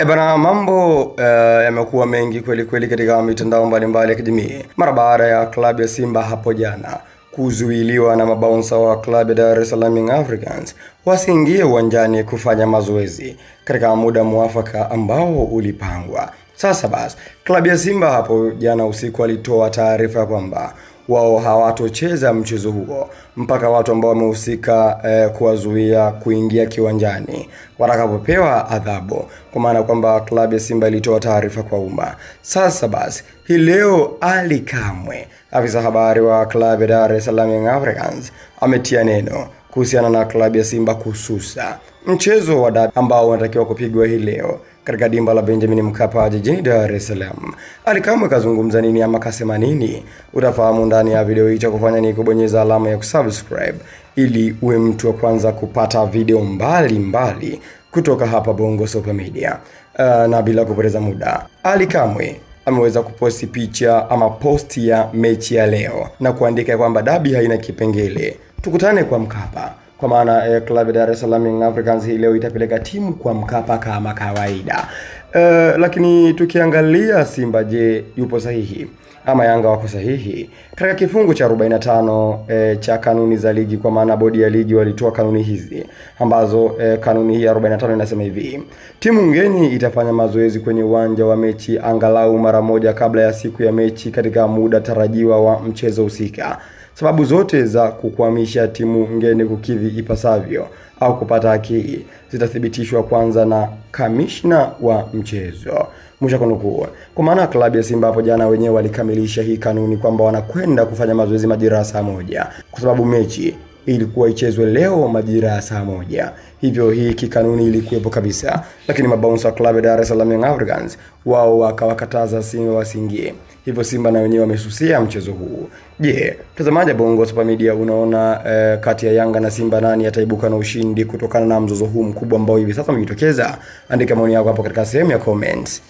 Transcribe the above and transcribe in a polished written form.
Bana, mambo yamekuwa mengi kweli kweli katika mitandao mbalimbali ya kijamii mara baada ya klabu ya Simba hapo jana kuzuiliwa na mabounsa wa klabu ya Dar es Salaam Young Africans wasiingie uwanjani kufanya mazoezi katika muda muafaka ambao ulipangwa. Sasa basi, klabu ya Simba hapo jana usiku walitoa taarifa kwamba wao hawatocheza mchezo huo mpaka watu ambao wamehusika kuwazuia kuingia kiwanjani watakapopewa adhabu, kwa maana kwamba klabu ya Simba ilitoa taarifa kwa umma. Sasa basi, hii leo Ali Kamwe, afisa habari wa klabu ya Dar es Salaam Young Africans, ametia neno kuhusiana na klabu ya Simba kususa mchezo wa dabi ambao unatakiwa kupigwa hii leo katika dimba la Benjamin Mkapa jijini Dar es Salaam. Ali Kamwe kazungumza nini ama kasema nini? Utafahamu ndani ya video hii. Cha kufanya ni kubonyeza alama ya kusubscribe ili uwe mtu wa kwanza kupata video mbali kutoka hapa Bongo Sopa Media. Na bila kupoteza muda, Ali Kamwe ameweza kuposti picha ama posti ya mechi ya leo na kuandika kwamba dabi haina kipengele, tukutane kwa Mkapa. Kwa maana klabu ya Dar es Salaam Young Africans hii leo itapeleka timu kwa Mkapa kama kawaida. Lakini tukiangalia Simba, je, yupo sahihi ama Yanga wako sahihi? Katika kifungu cha 45 cha kanuni za ligi, kwa maana bodi ya ligi walitoa kanuni hizi ambazo kanuni hii ya 45 inasema hivi: timu ngeni itafanya mazoezi kwenye uwanja wa mechi angalau mara moja kabla ya siku ya mechi katika muda tarajiwa wa mchezo husika. Sababu zote za kukwamisha timu ngeni kukidhi ipasavyo au kupata haki zitathibitishwa kwanza na kamishna wa mchezo. Mwisho kunukuu. Kwa maana klabu ya Simba hapo jana wenyewe walikamilisha hii kanuni kwamba wanakwenda kufanya mazoezi majira ya saa 1 kwa sababu mechi ilikuwa ichezwe leo majira ya saa 1. Hivyo hii kikanuni ilikuwepo kabisa, lakini mabounsa wa klabu ya Dar es Salaam Young Africans wao wakawakataza Simba wasiingie. Hivyo Simba na wenyewe wamesusia mchezo huu. Je, mtazamaji Bongo Sopa Media, unaona kati ya Yanga na Simba nani ataibuka na ushindi kutokana na mzozo huu mkubwa ambao hivi sasa umejitokeza? Andika maoni yako hapo katika sehemu ya comments.